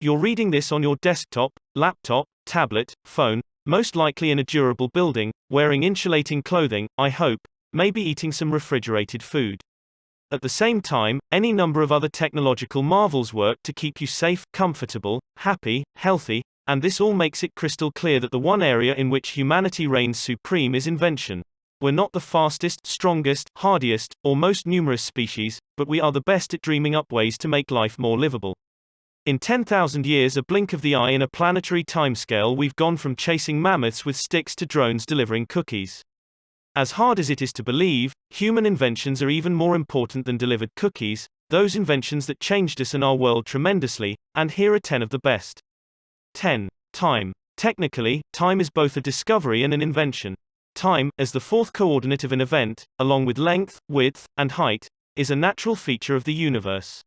You're reading this on your desktop, laptop, tablet, phone, most likely in a durable building, wearing insulating clothing, I hope, maybe eating some refrigerated food. At the same time, any number of other technological marvels work to keep you safe, comfortable, happy, healthy, and this all makes it crystal clear that the one area in which humanity reigns supreme is invention. We're not the fastest, strongest, hardiest, or most numerous species, but we are the best at dreaming up ways to make life more livable. In 10,000 years, a blink of the eye in a planetary timescale, we've gone from chasing mammoths with sticks to drones delivering cookies. As hard as it is to believe, human inventions are even more important than delivered cookies, those inventions that changed us and our world tremendously, and here are 10 of the best. 10. Time. Technically, time is both a discovery and an invention. Time, as the fourth coordinate of an event, along with length, width, and height, is a natural feature of the universe.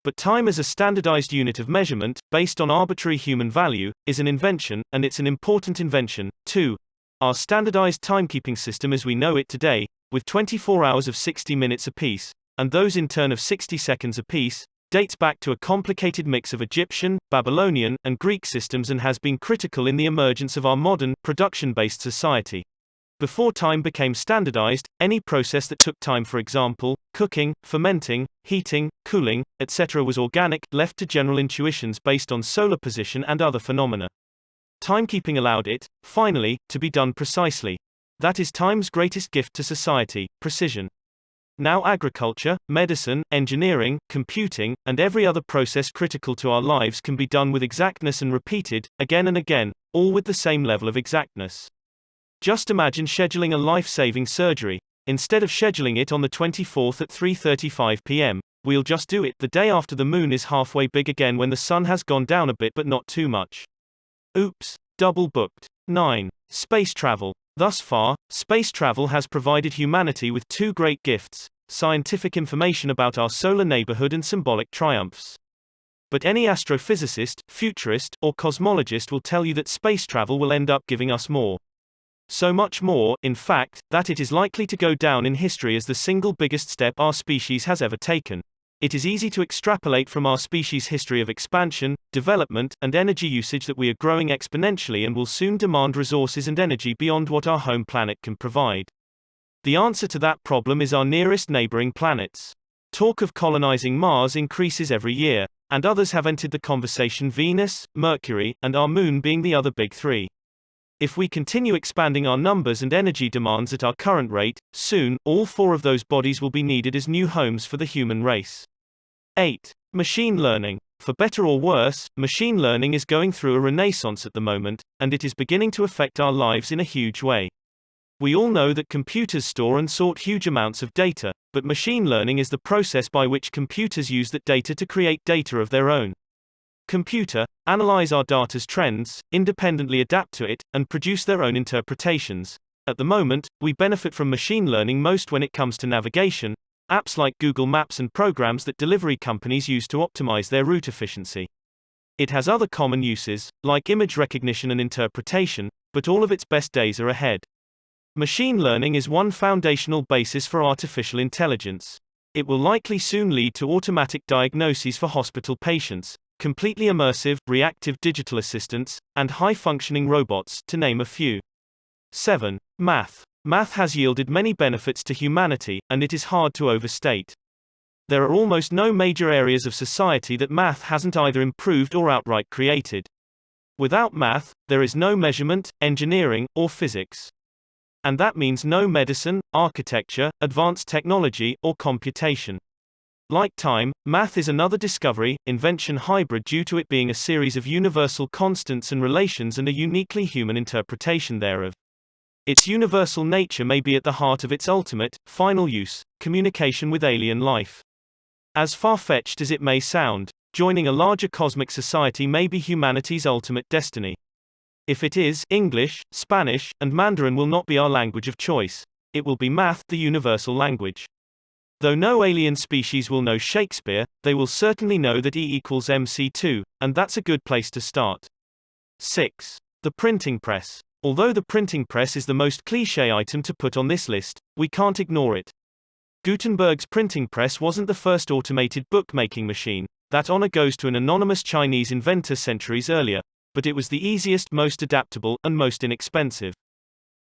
But time as a standardized unit of measurement, based on arbitrary human value, is an invention, and it's an important invention, too. Our standardized timekeeping system as we know it today, with 24 hours of 60 minutes apiece, and those in turn of 60 seconds apiece, dates back to a complicated mix of Egyptian, Babylonian, and Greek systems and has been critical in the emergence of our modern, production-based society. Before time became standardized, any process that took time, for example, cooking, fermenting, heating, cooling, etc., was organic, left to general intuitions based on solar position and other phenomena. Timekeeping allowed it, finally, to be done precisely. That is time's greatest gift to society, precision. Now agriculture, medicine, engineering, computing, and every other process critical to our lives can be done with exactness and repeated, again and again, all with the same level of exactness. Just imagine scheduling a life-saving surgery. Instead of scheduling it on the 24th at 3:35 p.m., we'll just do it the day after the moon is halfway big again when the sun has gone down a bit but not too much. Oops, double booked. 9. Space travel. Thus far, space travel has provided humanity with two great gifts: scientific information about our solar neighborhood and symbolic triumphs. But any astrophysicist, futurist, or cosmologist will tell you that space travel will end up giving us more. So much more, in fact, that it is likely to go down in history as the single biggest step our species has ever taken. It is easy to extrapolate from our species' history of expansion, development, and energy usage that we are growing exponentially and will soon demand resources and energy beyond what our home planet can provide. The answer to that problem is our nearest neighboring planets. Talk of colonizing Mars increases every year, and others have entered the conversation: Venus, Mercury, and our moon being the other big three. If we continue expanding our numbers and energy demands at our current rate, soon, all four of those bodies will be needed as new homes for the human race. 8. Machine learning. For better or worse, machine learning is going through a renaissance at the moment, and it is beginning to affect our lives in a huge way. We all know that computers store and sort huge amounts of data, but machine learning is the process by which computers use that data to create data of their own. Computer, analyze our data's trends, independently adapt to it, and produce their own interpretations. At the moment, we benefit from machine learning most when it comes to navigation, apps like Google Maps and programs that delivery companies use to optimize their route efficiency. It has other common uses, like image recognition and interpretation, but all of its best days are ahead. Machine learning is one foundational basis for artificial intelligence. It will likely soon lead to automatic diagnoses for hospital patients, completely immersive, reactive digital assistants, and high-functioning robots, to name a few. 7. Math. Math has yielded many benefits to humanity, and it is hard to overstate. There are almost no major areas of society that math hasn't either improved or outright created. Without math, there is no measurement, engineering, or physics. And that means no medicine, architecture, advanced technology, or computation. Like time, math is another discovery, invention hybrid due to it being a series of universal constants and relations and a uniquely human interpretation thereof. Its universal nature may be at the heart of its ultimate, final use, communication with alien life. As far-fetched as it may sound, joining a larger cosmic society may be humanity's ultimate destiny. If it is, English, Spanish, and Mandarin will not be our language of choice. It will be math, the universal language. Though no alien species will know Shakespeare, they will certainly know that E equals MC2, and that's a good place to start. 6. The printing press. Although the printing press is the most cliché item to put on this list, we can't ignore it. Gutenberg's printing press wasn't the first automated bookmaking machine, That honor goes to an anonymous Chinese inventor centuries earlier, but it was the easiest, most adaptable, and most inexpensive.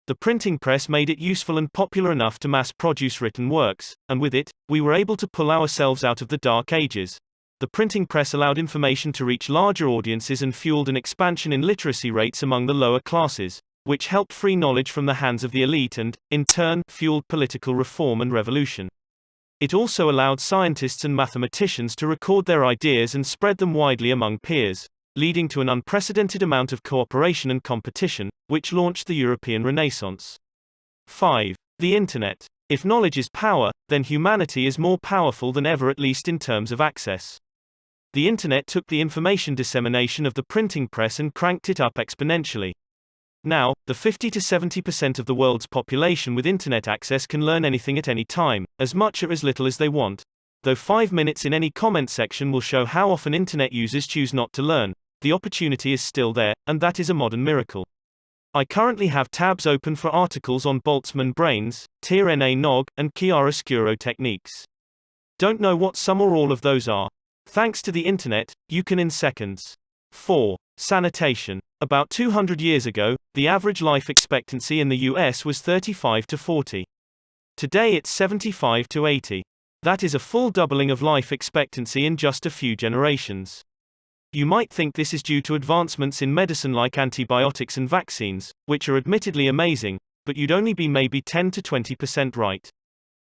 The printing press made it useful and popular enough to mass-produce written works, and with it, we were able to pull ourselves out of the Dark Ages. The printing press allowed information to reach larger audiences and fueled an expansion in literacy rates among the lower classes, which helped free knowledge from the hands of the elite and, in turn, fueled political reform and revolution. It also allowed scientists and mathematicians to record their ideas and spread them widely among peers, leading to an unprecedented amount of cooperation and competition, which launched the European Renaissance. 5. The Internet. If knowledge is power, then humanity is more powerful than ever, at least in terms of access. The Internet took the information dissemination of the printing press and cranked it up exponentially. Now, the 50 to 70% of the world's population with Internet access can learn anything at any time, as much or as little as they want. Though 5 minutes in any comment section will show how often Internet users choose not to learn, the opportunity is still there, and that is a modern miracle. I currently have tabs open for articles on Boltzmann brains, Tir-Na-Nog, and chiaroscuro techniques. Don't know what some or all of those are? Thanks to the Internet, you can in seconds. 4. Sanitation. About 200 years ago, the average life expectancy in the US was 35 to 40. Today it's 75 to 80. That is a full doubling of life expectancy in just a few generations. You might think this is due to advancements in medicine like antibiotics and vaccines, which are admittedly amazing, but you'd only be maybe 10 to 20% right.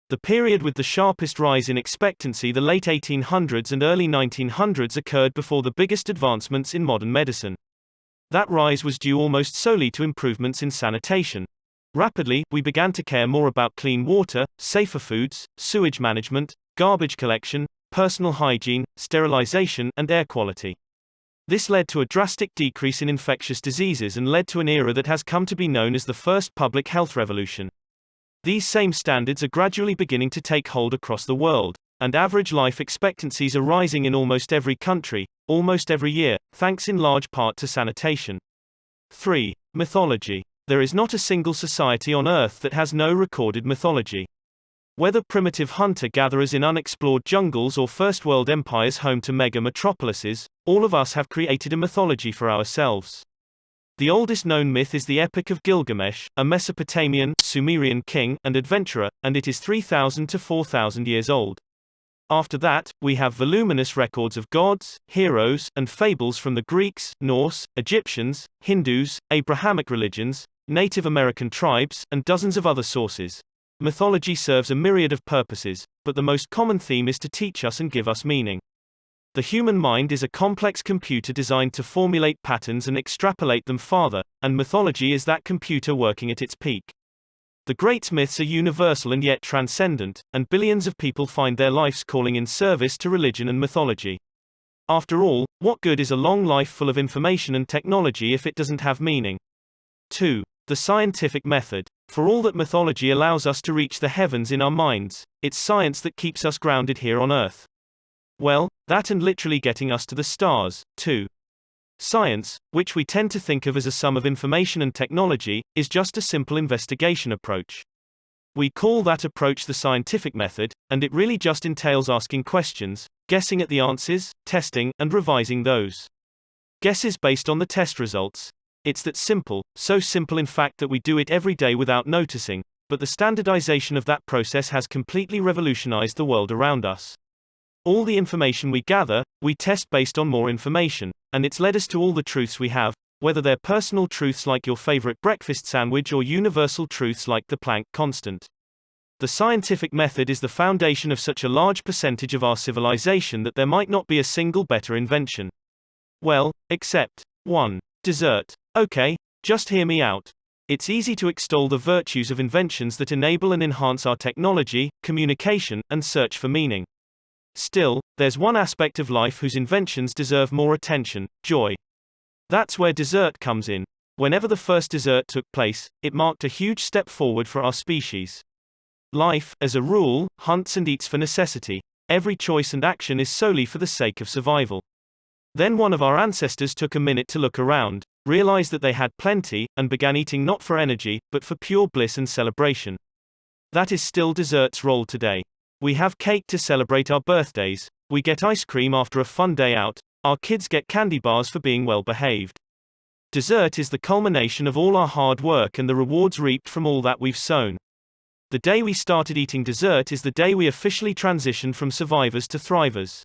The period with the sharpest rise in expectancy, the late 1800s and early 1900s, occurred before the biggest advancements in modern medicine. That rise was due almost solely to improvements in sanitation. Rapidly, we began to care more about clean water, safer foods, sewage management, garbage collection, personal hygiene, sterilization, and air quality. This led to a drastic decrease in infectious diseases and led to an era that has come to be known as the first public health revolution. These same standards are gradually beginning to take hold across the world, and average life expectancies are rising in almost every country, almost every year, thanks in large part to sanitation. 3. Mythology. There is not a single society on Earth that has no recorded mythology. Whether primitive hunter-gatherers in unexplored jungles or first-world empires home to mega-metropolises, all of us have created a mythology for ourselves. The oldest known myth is the Epic of Gilgamesh, a Mesopotamian, Sumerian king and adventurer, and it is 3,000 to 4,000 years old. After that, we have voluminous records of gods, heroes, and fables from the Greeks, Norse, Egyptians, Hindus, Abrahamic religions, Native American tribes, and dozens of other sources. Mythology serves a myriad of purposes, but the most common theme is to teach us and give us meaning. The human mind is a complex computer designed to formulate patterns and extrapolate them farther, and mythology is that computer working at its peak. The great myths are universal and yet transcendent, and billions of people find their life's calling in service to religion and mythology. After all, what good is a long life full of information and technology if it doesn't have meaning? 2. The scientific method. For all that mythology allows us to reach the heavens in our minds, it's science that keeps us grounded here on Earth. Well, that and literally getting us to the stars, too. Science, which we tend to think of as a sum of information and technology, is just a simple investigation approach. We call that approach the scientific method, and it really just entails asking questions, guessing at the answers, testing, and revising those guesses based on the test results. It's that simple, so simple in fact that we do it every day without noticing, but the standardization of that process has completely revolutionized the world around us. All the information we gather, we test based on more information, and it's led us to all the truths we have, whether they're personal truths like your favorite breakfast sandwich or universal truths like the Planck constant. The scientific method is the foundation of such a large percentage of our civilization that there might not be a single better invention. Well, except 1. Dessert. Okay, just hear me out. It's easy to extol the virtues of inventions that enable and enhance our technology, communication, and search for meaning. Still, there's one aspect of life whose inventions deserve more attention: joy. That's where dessert comes in. Whenever the first dessert took place, it marked a huge step forward for our species. Life, as a rule, hunts and eats for necessity. Every choice and action is solely for the sake of survival. Then one of our ancestors took a minute to look around, realized that they had plenty, and began eating not for energy, but for pure bliss and celebration. That is still dessert's role today. We have cake to celebrate our birthdays, we get ice cream after a fun day out, our kids get candy bars for being well behaved. Dessert is the culmination of all our hard work and the rewards reaped from all that we've sown. The day we started eating dessert is the day we officially transitioned from survivors to thrivers.